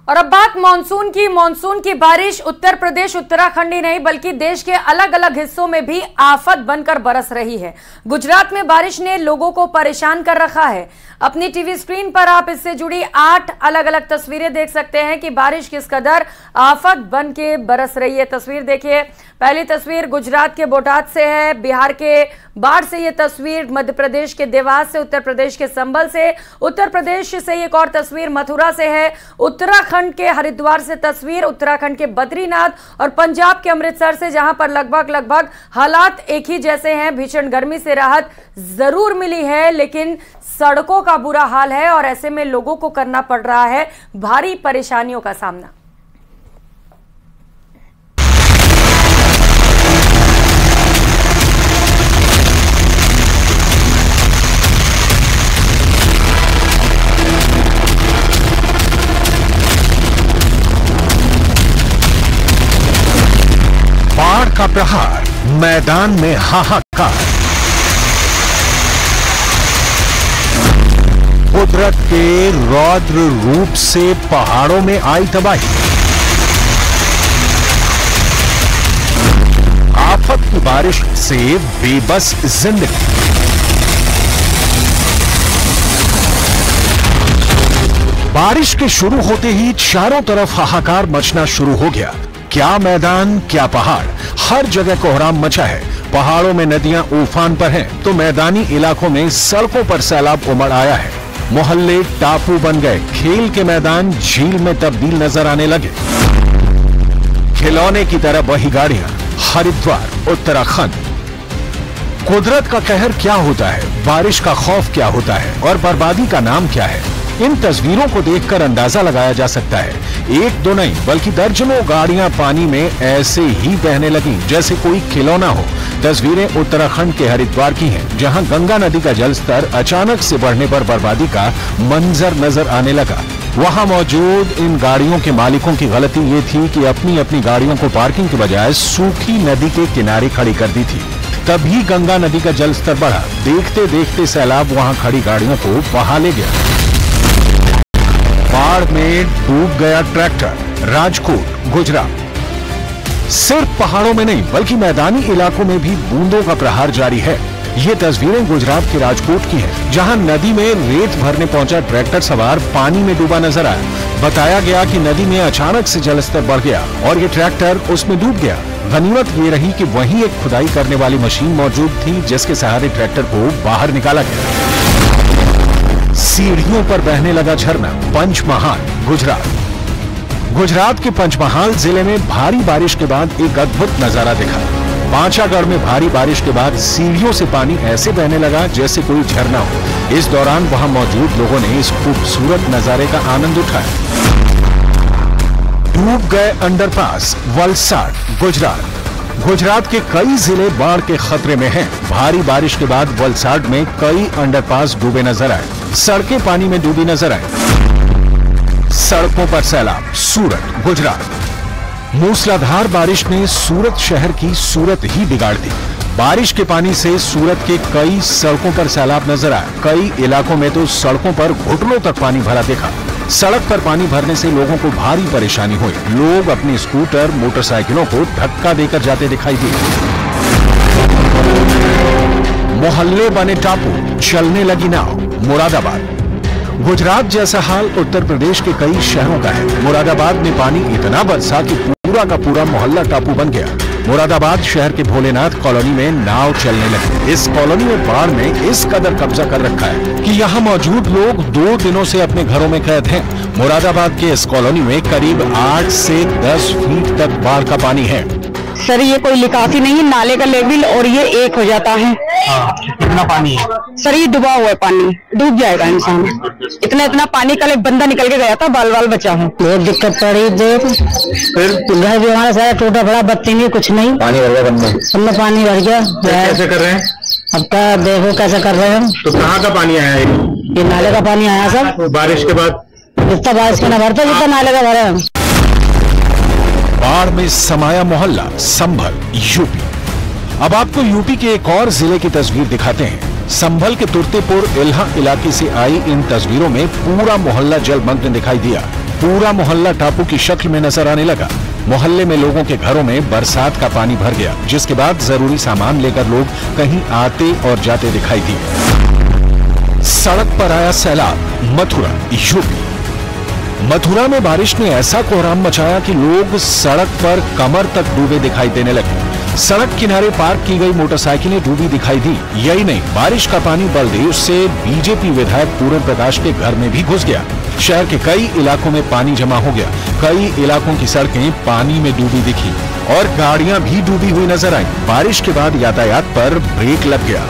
और अब बात मानसून की बारिश उत्तर प्रदेश उत्तराखंड ही नहीं बल्कि देश के अलग अलग हिस्सों में भी आफत बनकर बरस रही है। गुजरात में बारिश ने लोगों को परेशान कर रखा है। अपनी टीवी स्क्रीन पर आप इससे जुड़ी 8 अलग अलग तस्वीरें देख सकते हैं कि बारिश किस कदर आफत बन के बरस रही है। तस्वीर देखिए, पहली तस्वीर गुजरात के बोटाद से है, बिहार के बाढ़ से ये तस्वीर, मध्य प्रदेश के देवास से, उत्तर प्रदेश के संभल से, उत्तर प्रदेश से एक और तस्वीर मथुरा से है, उत्तराखंड के हरिद्वार से तस्वीर, उत्तराखंड के बद्रीनाथ और पंजाब के अमृतसर से, जहां पर लगभग हालात एक ही जैसे हैं। भीषण गर्मी से राहत जरूर मिली है लेकिन सड़कों का बुरा हाल है और ऐसे में लोगों को करना पड़ रहा है भारी परेशानियों का सामना। बाढ़ का प्रहार, मैदान में हाहाकार। कुदरत के रौद्र रूप से पहाड़ों में आई तबाही। आफत की बारिश से बेबस जिंदगी। बारिश के शुरू होते ही चारों तरफ हाहाकार मचना शुरू हो गया। क्या मैदान, क्या पहाड़, हर जगह कोहराम मचा है। पहाड़ों में नदियां उफान पर हैं, तो मैदानी इलाकों में सड़कों पर सैलाब उमड़ आया है। मोहल्ले टापू बन गए, खेल के मैदान झील में तब्दील नजर आने लगे। खिलौने की तरह बही गाड़ियां, हरिद्वार, उत्तराखंड। कुदरत का कहर क्या होता है, बारिश का खौफ क्या होता है और बर्बादी का नाम क्या है, इन तस्वीरों को देखकर अंदाजा लगाया जा सकता है। एक दो नहीं बल्कि दर्जनों गाड़ियां पानी में ऐसे ही बहने लगी जैसे कोई खिलौना हो। तस्वीरें उत्तराखंड के हरिद्वार की हैं, जहां गंगा नदी का जलस्तर अचानक से बढ़ने पर बर्बादी का मंजर नजर आने लगा। वहां मौजूद इन गाड़ियों के मालिकों की गलती ये थी कि अपनी अपनी गाड़ियों को पार्किंग के बजाय सूखी नदी के किनारे खड़ी कर दी थी। तभी गंगा नदी का जलस्तर बढ़ा। देखते देखते सैलाब वहां खड़ी गाड़ियों को बहा ले गया। बाढ़ में डूब गया ट्रैक्टर, राजकोट, गुजरात। सिर्फ पहाड़ों में नहीं बल्कि मैदानी इलाकों में भी बूंदों का प्रहार जारी है। ये तस्वीरें गुजरात के राजकोट की हैं, जहां नदी में रेत भरने पहुंचा ट्रैक्टर सवार पानी में डूबा नजर आया। बताया गया कि नदी में अचानक से जलस्तर बढ़ गया और ये ट्रैक्टर उसमें डूब गया। गनीमत ये रही कि वहीं एक खुदाई करने वाली मशीन मौजूद थी, जिसके सहारे ट्रैक्टर को बाहर निकाला गया। सीढ़ियों पर बहने लगा झरना, पंचमहाल, गुजरात के पंचमहाल जिले में भारी बारिश के बाद एक अद्भुत नजारा दिखा। पांचागढ़ में भारी बारिश के बाद सीढ़ियों से पानी ऐसे बहने लगा जैसे कोई झरना हो। इस दौरान वहां मौजूद लोगों ने इस खूबसूरत नजारे का आनंद उठाया। डूब गए अंडरपास, वलसाड, गुजरात के कई जिले बाढ़ के खतरे में हैं। भारी बारिश के बाद वलसाड में कई अंडरपास डूबे नजर आए, सड़कें पानी में डूबी नजर आई। सड़कों पर सैलाब, सूरत, गुजरात। मूसलाधार बारिश ने सूरत शहर की सूरत ही बिगाड़ दी। बारिश के पानी से सूरत के कई सड़कों पर सैलाब नजर आया। कई इलाकों में तो सड़कों पर घुटनों तक पानी भरा देखा। सड़क पर पानी भरने से लोगों को भारी परेशानी हुई। लोग अपने स्कूटर, मोटरसाइकिलों को धक्का देकर जाते दिखाई दिए। मोहल्ले बने टापू, चलने लगी नाव, मुरादाबाद। गुजरात जैसा हाल उत्तर प्रदेश के कई शहरों का है। मुरादाबाद में पानी इतना बरसा कि पूरा का पूरा मोहल्ला टापू बन गया। मुरादाबाद शहर के भोलेनाथ कॉलोनी में नाव चलने लगी। इस कॉलोनी में बाढ़ ने इस कदर कब्जा कर रखा है कि यहाँ मौजूद लोग 2 दिनों से अपने घरों में कैद हैं। मुरादाबाद के इस कॉलोनी में करीब 8 से 10 फीट तक बाढ़ का पानी है। सर ये कोई निकासी नहीं है, नाले का लेवल और ये एक हो जाता है। कितना पानी है सर? ये डूबा हुआ है, पानी डूब जाएगा इंसान। इतना पानी, कल एक बंदा निकल के गया था, बाल बचा है। बहुत दिक्कत पड़ी। फिर घर भी हमारा सारा टूटा पड़ा, बत्ती नहीं, कुछ नहीं, पानी भर गया, सब में पानी भर गया। कैसे कर रहे हैं अब क्या देखो कैसे कर रहे हैं। तो कहाँ का पानी आया है? ये नाले का पानी आया सर। बारिश के बाद जितना बारिश का न भरता जितना नाले का भरा। बाढ़ में समाया मोहल्ला, संभल, यूपी। अब आपको यूपी के एक और जिले की तस्वीर दिखाते हैं। संभल के तुर्तेपुर इल्हा इलाके से आई इन तस्वीरों में पूरा मोहल्ला जलमग्न दिखाई दिया। पूरा मोहल्ला टापू की शक्ल में नजर आने लगा। मोहल्ले में लोगों के घरों में बरसात का पानी भर गया, जिसके बाद जरूरी सामान लेकर लोग कहीं आते और जाते दिखाई दिए। सड़क पर आया सैलाब। मथुरा, यूपी। मथुरा में बारिश ने ऐसा कोहराम मचाया कि लोग सड़क पर कमर तक डूबे दिखाई देने लगे। सड़क किनारे पार्क की गई मोटरसाइकिलें डूबी दिखाई दी। यही नहीं, बारिश का पानी बलदेव से बीजेपी विधायक पूरन प्रकाश के घर में भी घुस गया। शहर के कई इलाकों में पानी जमा हो गया। कई इलाकों की सड़कें पानी में डूबी दिखी और गाड़ियां भी डूबी हुई नजर आई। बारिश के बाद यातायात पर ब्रेक लग गया,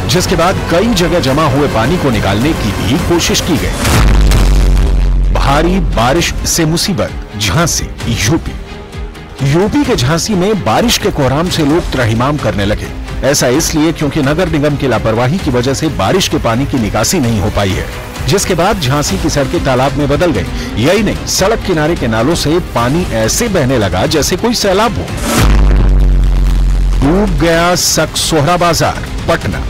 जिसके बाद कई जगह जमा हुए पानी को निकालने की भी कोशिश की गई। भारी बारिश से मुसीबत। झांसी, यूपी। यूपी के झांसी में बारिश के कोहराम से लोग त्रहिमाम करने लगे। ऐसा इसलिए क्योंकि नगर निगम की लापरवाही की वजह से बारिश के पानी की निकासी नहीं हो पाई है, जिसके बाद झांसी की सड़कें तालाब में बदल गई। यही नहीं, सड़क किनारे के नालों से पानी ऐसे बहने लगा जैसे कोई सैलाब हो। डूब गया सकसोहरा बाजार, पटना।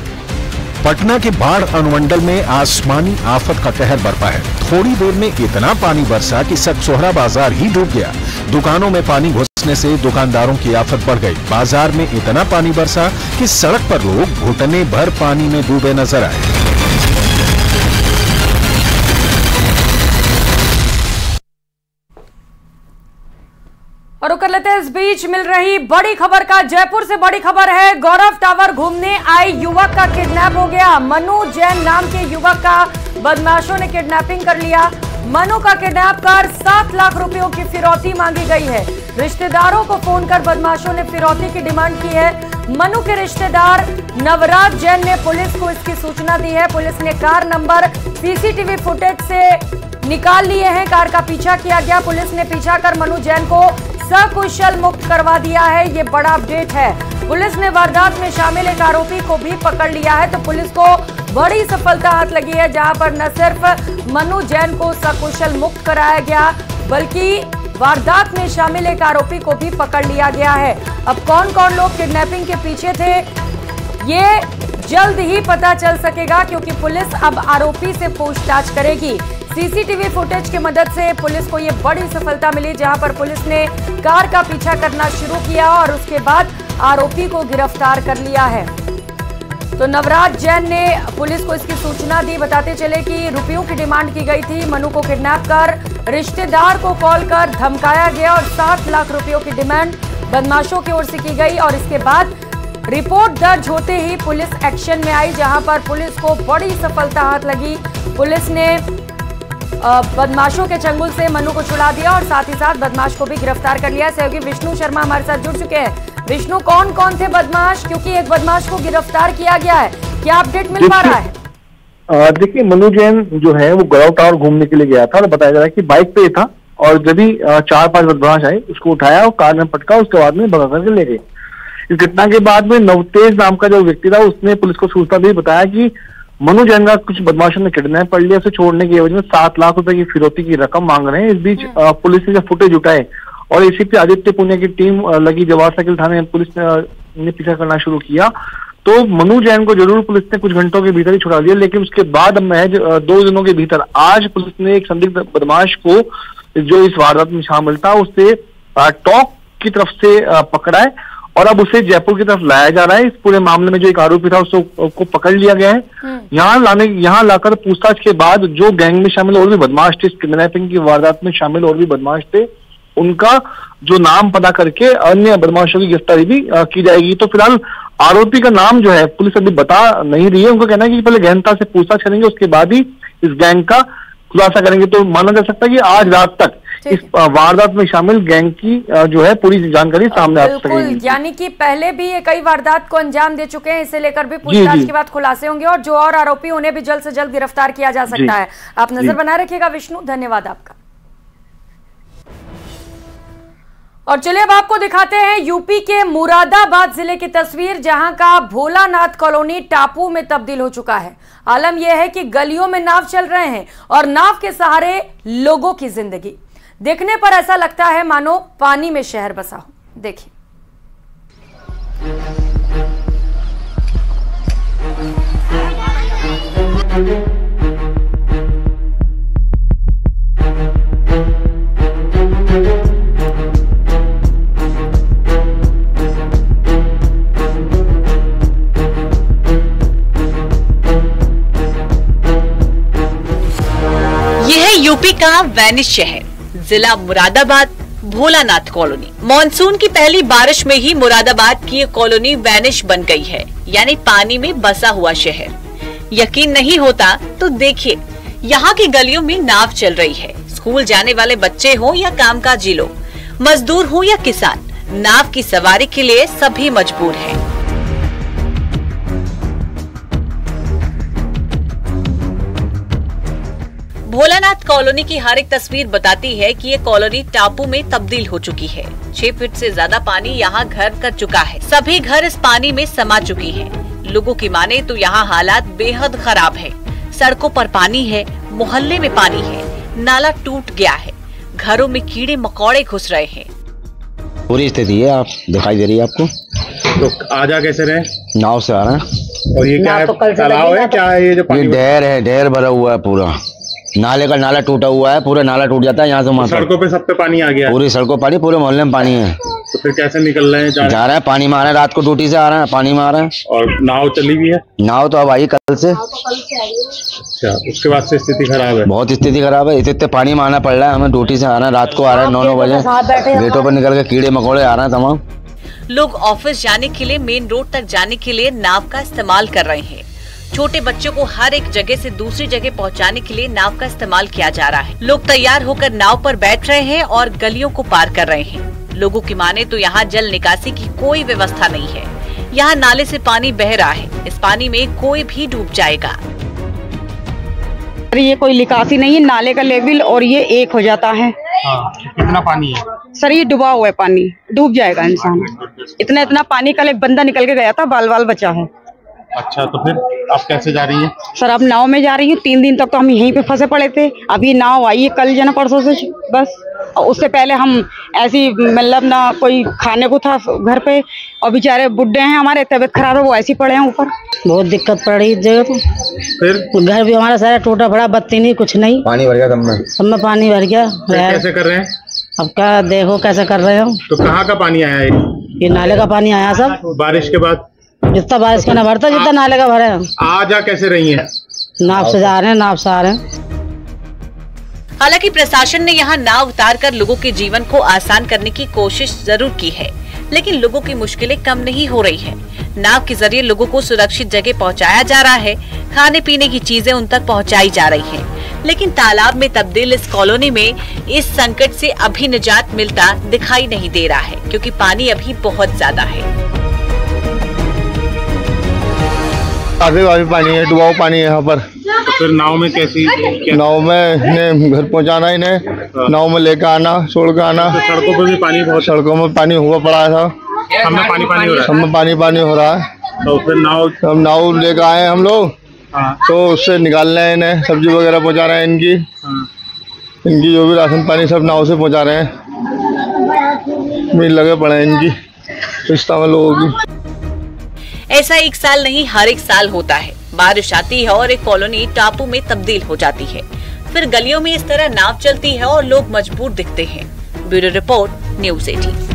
पटना के बाढ़ अनुमंडल में आसमानी आफत का कहर बरपा है। थोड़ी देर में इतना पानी बरसा कि सकसोहरा बाजार ही डूब गया। दुकानों में पानी घुसने से दुकानदारों की आफत बढ़ गई। बाजार में इतना पानी बरसा कि सड़क पर लोग घुटने भर पानी में डूबे नजर आए। और कर लेते हैं इस बीच मिल रही बड़ी खबर का। जयपुर से बड़ी खबर है, गौरव टावर घूमने आए युवक का किडनैप हो गया। मनु जैन नाम के युवक का बदमाशों ने किडनैपिंग कर लिया। मनु का किडनैप कर 7 लाख रुपयों की फिरौती मांगी गई है। रिश्तेदारों को फोन कर बदमाशों ने फिरौती की डिमांड की है। मनु के रिश्तेदार नवराज जैन ने पुलिस को इसकी सूचना दी है। पुलिस ने कार नंबर सीसीटीवी फुटेज से निकाल लिए हैं। कार का पीछा किया गया। पुलिस ने पीछा कर मनु जैन को सकुशल मुक्त करवा दिया है। ये बड़ा अपडेट है। पुलिस ने वारदात में शामिल एक आरोपी को भी पकड़ लिया है। तो पुलिस को बड़ी सफलता हाथ लगी है, जहां पर न सिर्फ मनु जैन को सकुशल मुक्त कराया गया, बल्कि वारदात में शामिल एक आरोपी को भी पकड़ लिया गया है। अब कौन कौन लोग किडनैपिंग के पीछे थे, ये जल्द ही पता चल सकेगा, क्योंकि पुलिस अब आरोपी से पूछताछ करेगी। सीसीटीवी फुटेज की मदद से पुलिस को यह बड़ी सफलता मिली, जहां पर पुलिस ने कार का पीछा करना शुरू किया और उसके बाद आरोपी को गिरफ्तार कर लिया है। तो नवराज जैन ने पुलिस को इसकी सूचना दी। बताते चले कि रुपयों की डिमांड की गई थी। मनु को किडनैप कर रिश्तेदार को कॉल कर धमकाया गया और 7 लाख रुपयों की डिमांड बदमाशों की ओर से की गई। और इसके बाद रिपोर्ट दर्ज होते ही पुलिस एक्शन में आई, जहां पर पुलिस को बड़ी सफलता हाथ लगी। पुलिस ने बदमाशों के चंगुल से मनु को छुड़ा दिया और साथ ही साथ बदमाश को भी गिरफ्तार कर लिया। सहयोगी विष्णु शर्मा हमारे साथ जुड़ चुके हैं। विष्णु, कौन कौन थे बदमाश, क्योंकि एक बदमाश को गिरफ्तार किया गया है, क्या अपडेट मिल पा रहा है? देखिए, मनु जैन जो है वो गौरव टावर घूमने के लिए गया था। बताया जा रहा है कि बाइक पे था और जब भी 4-5 बदमाश आए, उसको उठाया और कार में पटका, उसके बाद में भगा करके ले गए। इस घटना के बाद में नवतेज नाम का जो व्यक्ति था, उसने पुलिस को सूचना दी, बताया कि मनु जैन का कुछ बदमाशों ने किडनैप कर लिया। उसे छोड़ने की एवज में 7 लाख रुपए की फिरौती की रकम मांग रहे हैं। इस बीच पुलिस ने जब फुटेज उठाए और एसीपी आदित्य पुनिया की टीम लगी जवाहर सर्किल थाने में, पुलिस ने पीछा करना शुरू किया। तो मनु जैन को जरूर पुलिस ने कुछ घंटों के भीतर ही छुड़ा दिया, लेकिन उसके बाद महज 2 दिनों के भीतर आज पुलिस ने एक संदिग्ध बदमाश को, जो इस वारदात में शामिल था, उससे टॉक की तरफ से पकड़ा है और अब उसे जयपुर की तरफ लाया जा रहा है। इस पूरे मामले में जो एक आरोपी था उसको पकड़ लिया गया है। यहाँ लाकर पूछताछ के बाद जो गैंग में शामिल और भी बदमाश थे, किडनैपिंग की वारदात में शामिल और भी बदमाश थे, उनका जो नाम पता करके अन्य बदमाशों की गिरफ्तारी भी की जाएगी। तो फिलहाल आरोपी का नाम जो है पुलिस अभी बता नहीं रही है। उनका कहना है कि पहले गहनता से पूछताछ करेंगे, उसके बाद ही इस गैंग का खुलासा करेंगे। तो माना जा सकता है कि आज रात तक इस वारदात में शामिल गैंग की जो है पूरी जानकारी सामने आ सकेगी। यानी कि पहले भी ये कई वारदात को अंजाम दे चुके हैं, इसे लेकर भी पूछताछ के बाद खुलासे होंगे और जो और आरोपी उन्हें भी जल्द से जल्द गिरफ्तार किया जा सकता है। आप नजर बनाए रखिएगा विष्णु, धन्यवाद आपका। और चलिए अब आपको दिखाते हैं यूपी के मुरादाबाद जिले की तस्वीर, जहां का भोलानाथ कॉलोनी टापू में तब्दील हो चुका है। आलम यह है कि गलियों में नाव चल रहे हैं और नाव के सहारे लोगों की जिंदगी। देखने पर ऐसा लगता है मानो पानी में शहर बसा हो। देखिए, का वैनिश शहर, जिला मुरादाबाद, भोलानाथ कॉलोनी। मॉनसून की पहली बारिश में ही मुरादाबाद की ये कॉलोनी वैनिश बन गई है, यानी पानी में बसा हुआ शहर। यकीन नहीं होता तो देखिए, यहाँ की गलियों में नाव चल रही है। स्कूल जाने वाले बच्चे हो या कामकाजी लोग, मजदूर हो या किसान, नाव की सवारी के लिए सभी मजबूर हैं। भोलानाथ कॉलोनी की हर एक तस्वीर बताती है कि ये कॉलोनी टापू में तब्दील हो चुकी है। 6 फीट से ज्यादा पानी यहाँ घर कर चुका है। सभी घर इस पानी में समा चुकी हैं। लोगों की माने तो यहाँ हालात बेहद खराब है। सड़कों पर पानी है, मोहल्ले में पानी है, नाला टूट गया है, घरों में कीड़े मकोड़े घुस रहे हैं। पूरी स्थिति है, आप दिखाई दे रही है आपको। तो आजा कैसे रहे? नाव से आ रहे हैं। और ये क्या है, तालाब है क्या है? ये जो पानी ढेर है, ढेर भरा हुआ है पूरा। नाले का नाला टूटा हुआ है, पूरा नाला टूट जाता है यहाँ से वहाँ। सड़कों पे सब पे पानी आ गया, पूरी सड़कों पानी, पूरे मोहल्ले में पानी है। तो फिर कैसे निकल रहे हैं? जा रहे हैं, पानी में आ रहे हैं, रात को ड्यूटी से आ रहे हैं, पानी में आ रहे हैं। और नाव चली भी है? नाव तो अब आई कल से। अच्छा, उसके बाद से स्थिति खराब है? बहुत स्थिति खराब है। इतने पानी में आना पड़ रहा है हमें। ड्यूटी से आ रहे हैं, रात को आ रहे हैं 9-9 बजे। गेटों पर निकल के कीड़े मकोड़े आ रहे हैं तमाम। लोग ऑफिस जाने के लिए, मेन रोड तक जाने के लिए नाव का इस्तेमाल कर रहे हैं। छोटे बच्चों को हर एक जगह से दूसरी जगह पहुंचाने के लिए नाव का इस्तेमाल किया जा रहा है। लोग तैयार होकर नाव पर बैठ रहे हैं और गलियों को पार कर रहे हैं। लोगों की माने तो यहाँ जल निकासी की कोई व्यवस्था नहीं है। यहाँ नाले से पानी बह रहा है, इस पानी में कोई भी डूब जाएगा। ये कोई निकासी नहीं है, नाले का लेवल और ये एक हो जाता है। कितना पानी है सर? ये डूबा हुआ है पानी, डूब जाएगा इंसान। इतना पानी, कल एक बंदा निकल के गया था, बाल बचा है। अच्छा, तो फिर आप कैसे जा रही हैं? सर अब नाव में जा रही हूँ। 3 दिन तक तो हम यहीं पे फंसे पड़े थे। अभी नाव आई है कल जना परसों से बस। और उससे पहले हम ऐसी मतलब ना कोई खाने को था घर पे, और बेचारे बुड्ढे हैं हमारे, तबीयत खराब है, वो ऐसे पड़े हैं ऊपर। बहुत दिक्कत पड़ रही जगह। तो फिर घर भी हमारा सारा टूटा पड़ा, बत्ती नहीं, कुछ नहीं, पानी भर गया सब में पानी भर गया। कैसे कर रहे हैं? अब क्या देखो कैसे कर रहे हो। तो कहाँ का पानी आया है? ये नाले का पानी आया सब। बारिश के बाद जितना बारिश का न भरता, जितना नाले का भरे। आ जा कैसे रही हैं? नाव से जा रहे हैं, नाव से आ रहे हैं। हालांकि प्रशासन ने यहाँ नाव उतारकर लोगों के जीवन को आसान करने की कोशिश जरूर की है, लेकिन लोगों की मुश्किलें कम नहीं हो रही है। नाव के जरिए लोगों को सुरक्षित जगह पहुँचाया जा रहा है, खाने पीने की चीजें उन तक पहुँचाई जा रही है। लेकिन तालाब में तब्दील इस कॉलोनी में इस संकट से अभी निजात मिलता दिखाई नहीं दे रहा है, क्योंकि पानी अभी बहुत ज्यादा है। काफी पानी है, डुबाऊ पानी है यहाँ पर। तो फिर नाव में कैसी? नाव में इन्हें घर पहुँचाना, इन्हें नाव में लेकर आना, छोड़ कर आना। तो सड़कों पे भी पानी, बहुत सड़कों में पानी हुआ पड़ा था, सब में पानी हो रहा है। सब में पानी हो रहा है। तो फिर नाव लेकर आए हम लोग। तो उससे निकाल रहे हैं इन्हें, सब्जी वगैरह पहुँचा रहे हैं इनकी। इनकी जो भी राशन पानी सब नाव से पहुँचा रहे हैं। मिल लगे पड़े हैं इनकी रिश्ता में लोगों की। ऐसा एक साल नहीं, हर एक साल होता है। बारिश आती है और एक कॉलोनी टापू में तब्दील हो जाती है। फिर गलियों में इस तरह नाव चलती है और लोग मजबूर दिखते हैं। Bureau report, news 18।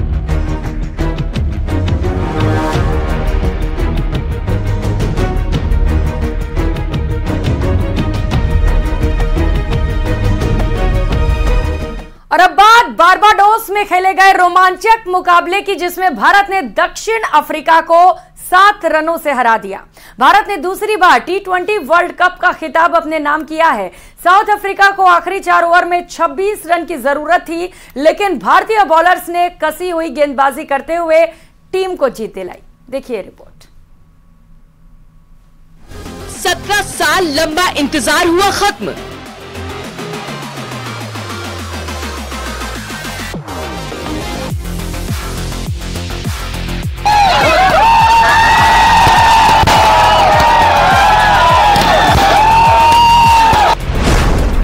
और अब बात बारबाडोस में खेले गए रोमांचक मुकाबले की, जिसमें भारत ने दक्षिण अफ्रीका को 7 रनों से हरा दिया। भारत ने दूसरी बार T20 वर्ल्ड कप का खिताब अपने नाम किया है। साउथ अफ्रीका को आखिरी 4 ओवर में 26 रन की जरूरत थी, लेकिन भारतीय बॉलर्स ने कसी हुई गेंदबाजी करते हुए टीम को जीत दिलाई। देखिए रिपोर्ट। 17 साल लंबा इंतजार हुआ खत्म।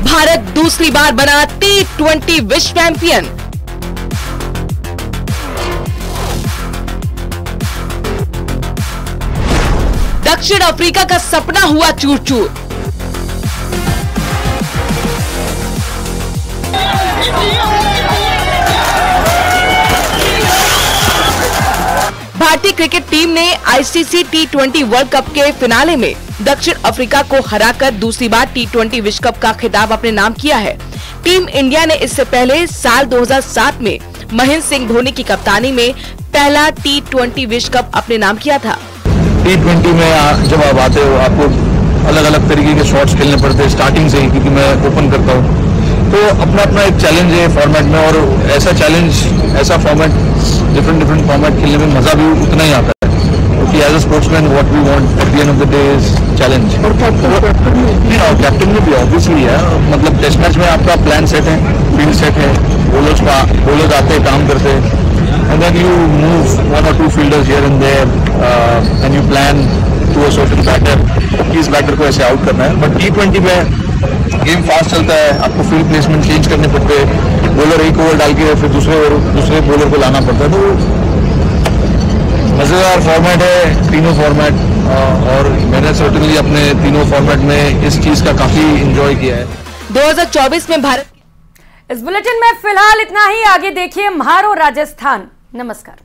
भारत दूसरी बार बना T20 विश्व चैंपियन। दक्षिण अफ्रीका का सपना हुआ चूर चूर। भारतीय क्रिकेट टीम ने आईसीसी T20 वर्ल्ड कप के फिनाले में दक्षिण अफ्रीका को हराकर दूसरी बार T20 विश्व कप का खिताब अपने नाम किया है। टीम इंडिया ने इससे पहले साल 2007 में महेंद्र सिंह धोनी की कप्तानी में पहला T20 विश्व कप अपने नाम किया था। T20 में जब आप आते हो आपको अलग अलग तरीके के शॉट्स खेलने पड़ते हैं स्टार्टिंग से ही, क्योंकि मैं ओपन करता हूँ, तो अपना अपना एक चैलेंज है फॉर्मेट में, और ऐसा चैलेंज ऐसा फॉर्मेट डिफरेंट फॉर्मेट खेलने में मजा भी उतना ही आता है, क्योंकि as a sportsman what we want at the end of the day is challenge. और कैप्टन में भी ऑब्वियसली है, मतलब टेस्ट मैच में आपका प्लान सेट है, फील्ड सेट है, बॉलर्स आते हैं, काम करते हैं, and then you move 1 or 2 fielders here and there and you plan to a certain batter कि इस बैटर को ऐसे आउट करना है। बट T20 में गेम फास्ट चलता है, आपको फील्ड प्लेसमेंट चेंज करने पड़ते हैं, बॉलर एक ओवर डाल के फिर दूसरे बॉलर को लाना पड़ता है, तो मजेदार फॉर्मेट है तीनों फॉर्मेट, और मैंने सर्टेनली अपने तीनों फॉर्मेट में इस चीज का काफी एंजॉय किया है। 2024 में भारत। इस बुलेटिन में फिलहाल इतना ही। आगे देखिए म्हारो राजस्थान। नमस्कार।